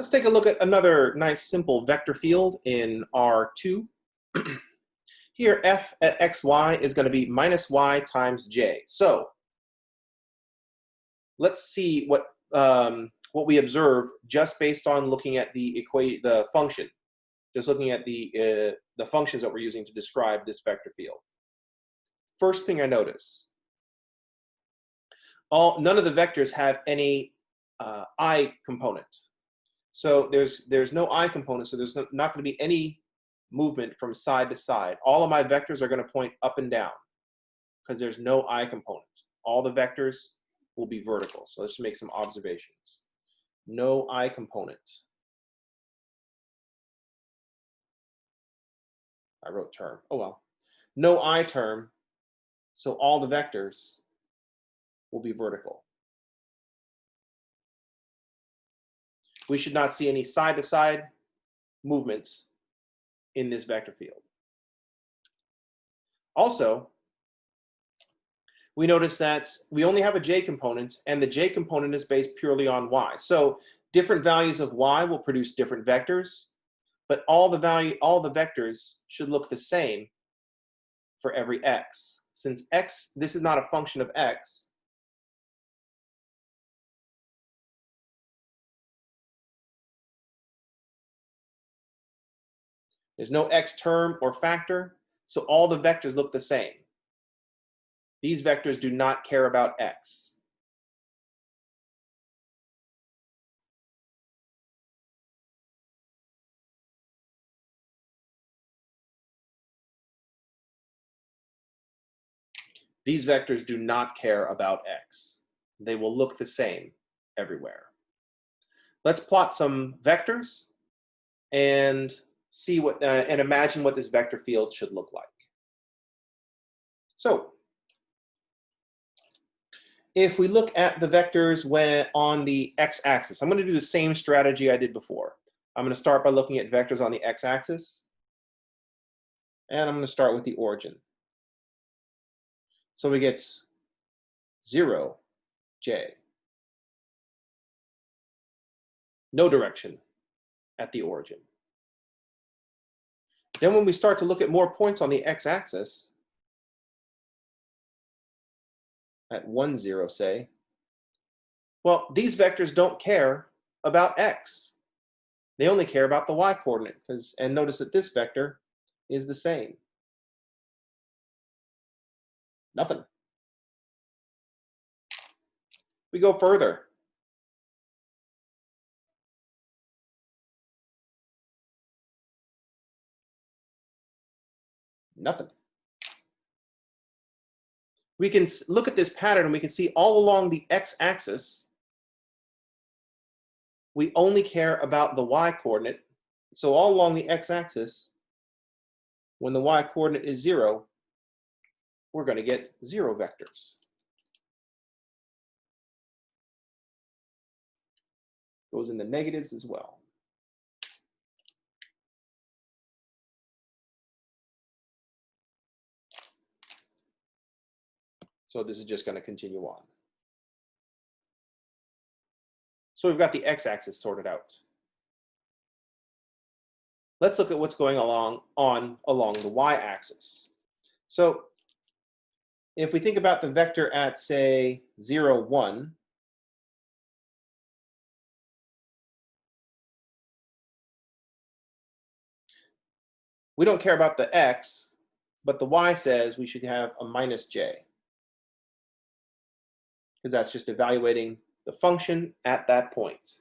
Let's take a look at another nice simple vector field in R2. Here, f at xy is going to be minus y times j. So let's see what we observe just based on looking at the function, just looking at the functions that we're using to describe this vector field. First thing I notice, none of the vectors have any I component. So there's no I component, so there's not going to be any movement from side to side. All of my vectors are going to point up and down because there's no I component. All the vectors will be vertical. So let's make some observations. No I component. I wrote term. Oh well. No I term. So all the vectors will be vertical. We should not see any side-to-side movements in this vector field. Also, we notice that we only have a j component, and the j component is based purely on y. So different values of y will produce different vectors, but all the vectors should look the same for every x. Since x, this is not a function of x, there's no x term or factor, so all the vectors look the same. These vectors do not care about x. These vectors do not care about x. They will look the same everywhere. Let's plot some vectors and see what and imagine what this vector field should look like. So if we look at the vectors when on the x-axis, I'm going to do the same strategy I did before. I'm going to start by looking at vectors on the x-axis, and I'm going to start with the origin. So we get 0, j. No direction at the origin. Then when we start to look at more points on the x-axis, at 1, 0, say, well, these vectors don't care about x. They only care about the y-coordinate, and notice that this vector is the same. Nothing. We go further. Nothing. We can look at this pattern and we can see all along the x-axis, we only care about the y-coordinate. So all along the x-axis, when the y-coordinate is 0, we're going to get 0 vectors. Goes in the negatives as well. So this is just going to continue on. So we've got the x-axis sorted out. Let's look at what's going along the y-axis. So if we think about the vector at, say, 0, 1, we don't care about the x, but the y says we should have a minus j, because that's just evaluating the function at that point.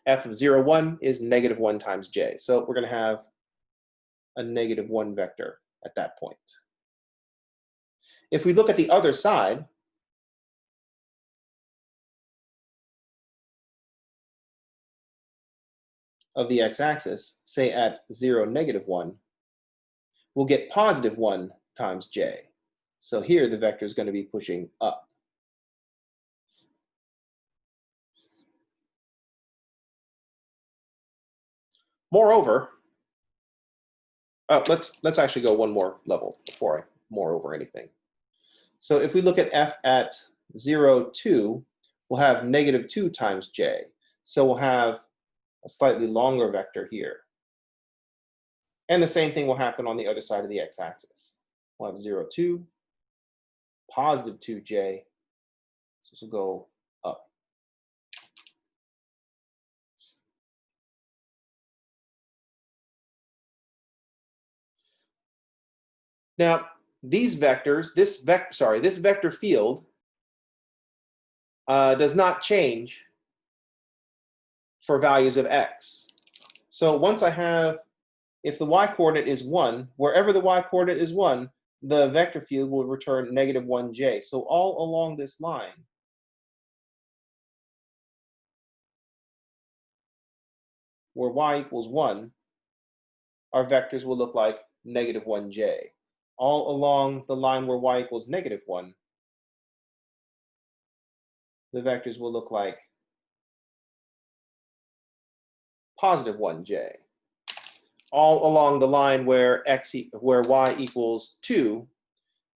F of 0, 1 is negative 1 times j. So we're going to have a negative 1 vector at that point. If we look at the other side, of the x-axis, say at 0, negative 1, we'll get positive 1 times j. So here the vector is going to be pushing up. Moreover, let's actually go one more level before I moreover anything. So if we look at f at 0, 2, we'll have negative 2 times j. So we'll have a slightly longer vector here. And the same thing will happen on the other side of the x-axis. We'll have 0, 2, positive 2j. So this will go up. Now, these vectors, this vector field does not change for values of x. So once I have, if the y-coordinate is 1, wherever the y-coordinate is 1, the vector field will return negative 1j. So all along this line, where y equals 1, our vectors will look like negative 1j. All along the line where y equals negative 1, the vectors will look like positive 1j. All along the line where y equals 2,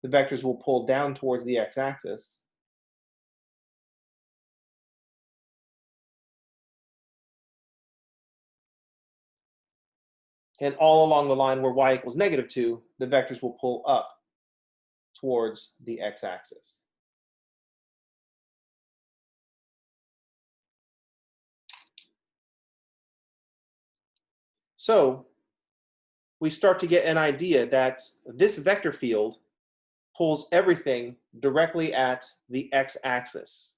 the vectors will pull down towards the x-axis. And all along the line where y equals negative 2, the vectors will pull up towards the x-axis. So we start to get an idea that this vector field pulls everything directly at the x-axis.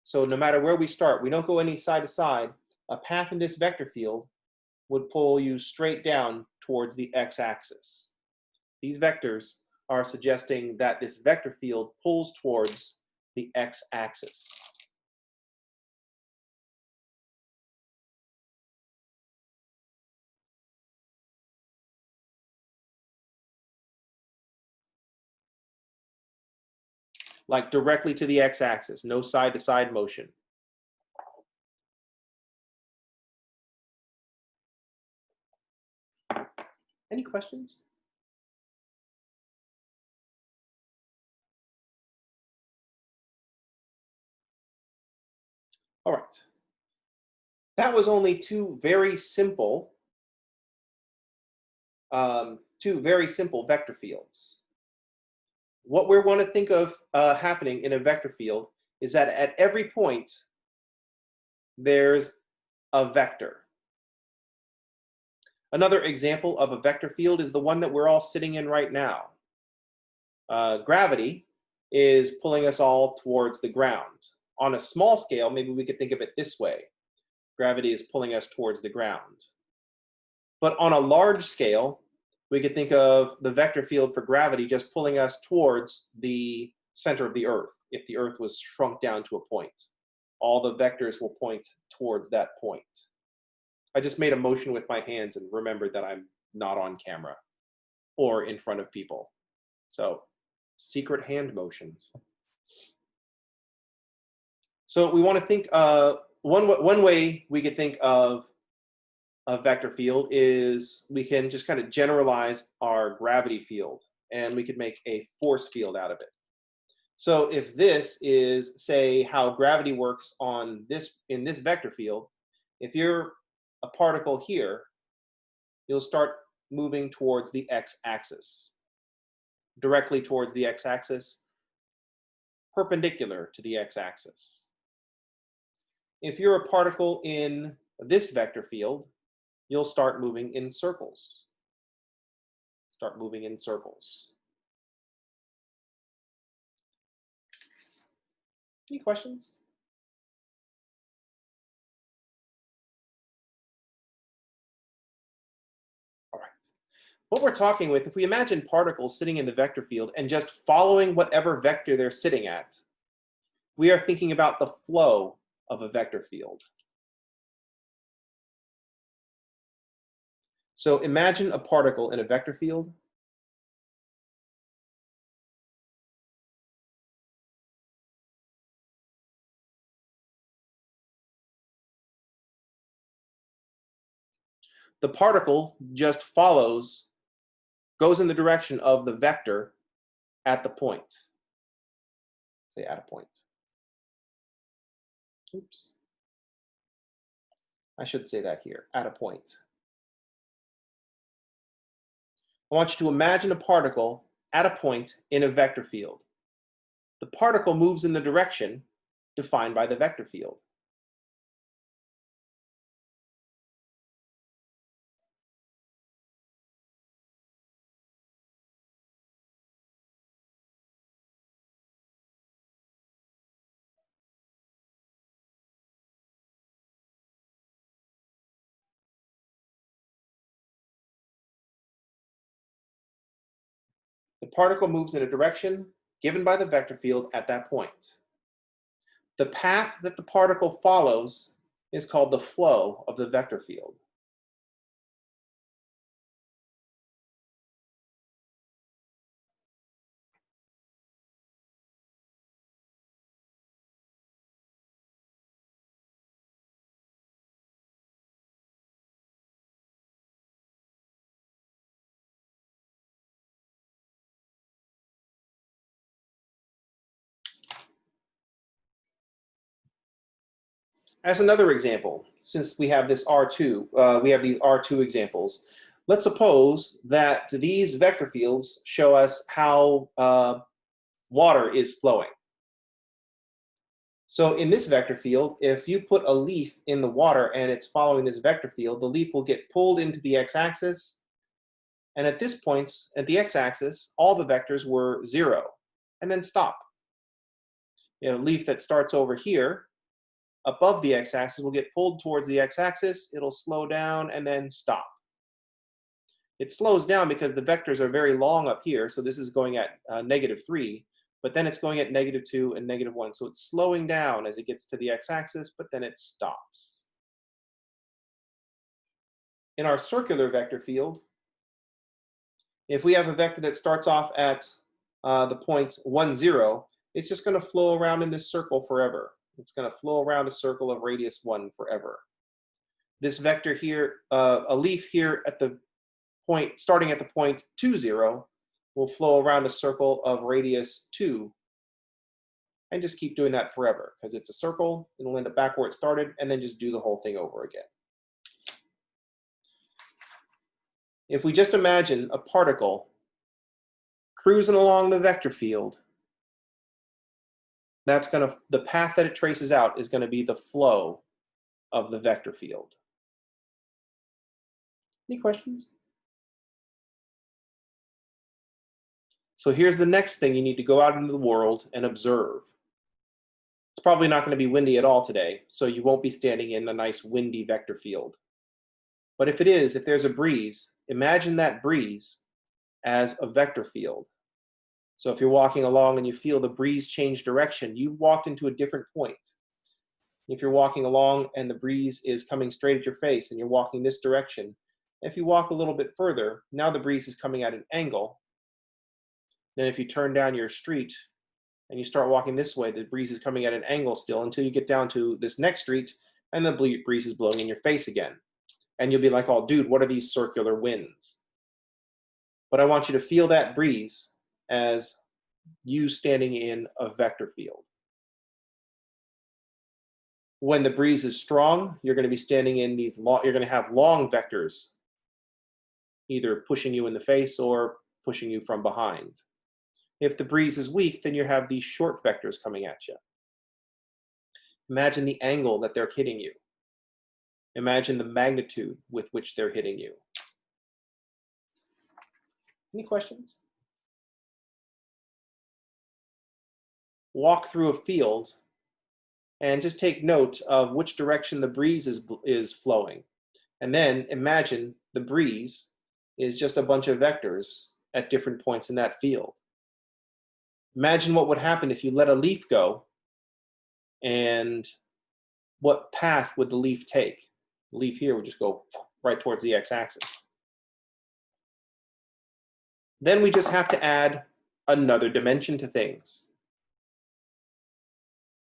So no matter where we start, we don't go any side to side, a path in this vector field would pull you straight down towards the x-axis. These vectors are suggesting that this vector field pulls towards the x-axis. Like directly to the x-axis, no side-to-side motion. Any questions? All right. That was only two very simple vector fields. What we want to think of happening in a vector field is that at every point, there's a vector. Another example of a vector field is the one that we're all sitting in right now. Gravity is pulling us all towards the ground. On a small scale, maybe we could think of it this way. Gravity is pulling us towards the ground. But on a large scale, we could think of the vector field for gravity just pulling us towards the center of the Earth, if the Earth was shrunk down to a point. All the vectors will point towards that point. I just made a motion with my hands and remembered that I'm not on camera or in front of people. So, secret hand motions. So we want to think, one way we could think of a vector field is we can just kind of generalize our gravity field, and we could make a force field out of it. So if this is, say, how gravity works on in this vector field, if you're a particle here, you'll start moving towards the x-axis, directly towards the x-axis, perpendicular to the x-axis. If you're a particle in this vector field, you'll start moving in circles. Start moving in circles. Any questions? All right. What we're talking with, if we imagine particles sitting in the vector field and just following whatever vector they're sitting at, we are thinking about the flow of a vector field. So imagine a particle in a vector field. The particle just goes in the direction of the vector at the point. Say at a point. Oops. I should say that here, at a point. I want you to imagine a particle at a point in a vector field. The particle moves in the direction defined by the vector field. The particle moves in a direction given by the vector field at that point. The path that the particle follows is called the flow of the vector field. As another example, since we have this R2, we have these R2 examples. Let's suppose that these vector fields show us how water is flowing. So in this vector field, if you put a leaf in the water and it's following this vector field, the leaf will get pulled into the x-axis. And at this point, at the x-axis, all the vectors were 0, and then stop. A leaf that starts over here, above the x-axis, will get pulled towards the x-axis, it'll slow down, and then stop. It slows down because the vectors are very long up here, so this is going at -3, but then it's going at -2 and -1, so it's slowing down as it gets to the x-axis, but then it stops. In our circular vector field, if we have a vector that starts off at the point 1, 0, it's just going to flow around in this circle forever. It's going to flow around a circle of radius 1 forever. This vector here, a leaf here at the point, starting at the point 2, 0, will flow around a circle of radius 2, and just keep doing that forever, because it's a circle, it'll end up back where it started, and then just do the whole thing over again. If we just imagine a particle cruising along the vector field, the path that it traces out is going to be the flow of the vector field. Any questions? So here's the next thing you need to go out into the world and observe. It's probably not going to be windy at all today, so you won't be standing in a nice windy vector field. But if it is, if there's a breeze, imagine that breeze as a vector field. So if you're walking along and you feel the breeze change direction, you've walked into a different point. If you're walking along and the breeze is coming straight at your face and you're walking this direction, if you walk a little bit further, now the breeze is coming at an angle. Then if you turn down your street and you start walking this way, the breeze is coming at an angle still until you get down to this next street and the breeze is blowing in your face again. And you'll be like, oh, dude, what are these circular winds? But I want you to feel that breeze as you standing in a vector field. When the breeze is strong, you're going to be standing in these long, you're going to have long vectors, either pushing you in the face or pushing you from behind. If the breeze is weak, then you have these short vectors coming at you. Imagine the angle that they're hitting you. Imagine the magnitude with which they're hitting you. Any questions? Walk through a field and just take note of which direction the breeze is flowing. And then imagine the breeze is just a bunch of vectors at different points in that field. Imagine what would happen if you let a leaf go, and what path would the leaf take? The leaf here would just go right towards the x-axis. Then we just have to add another dimension to things.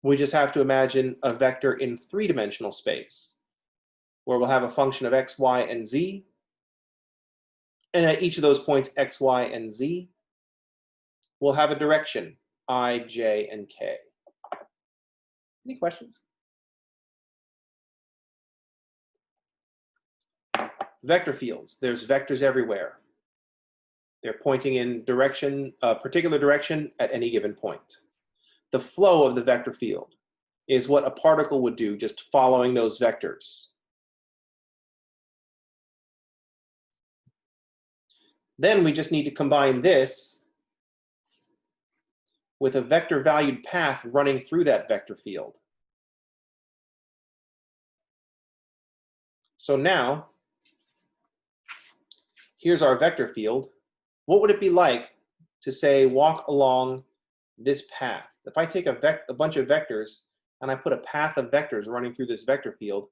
We just have to imagine a vector in 3-dimensional space, where we'll have a function of x, y, and z. And at each of those points, x, y, and z, we'll have a direction, I, j, and k. Any questions? Vector fields, there's vectors everywhere. They're pointing in direction, a particular direction at any given point. The flow of the vector field is what a particle would do just following those vectors. Then we just need to combine this with a vector valued path running through that vector field. So now, here's our vector field. What would it be like to say walk along this path? If I take a bunch of vectors and I put a path of vectors running through this vector field,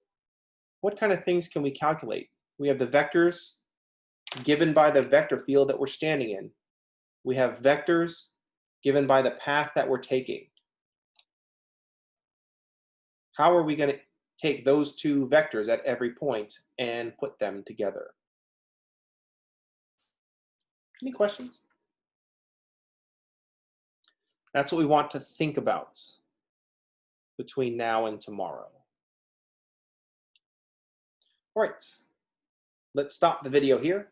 what kind of things can we calculate? We have the vectors given by the vector field that we're standing in. We have vectors given by the path that we're taking. How are we going to take those two vectors at every point and put them together? Any questions? That's what we want to think about between now and tomorrow. All right, let's stop the video here.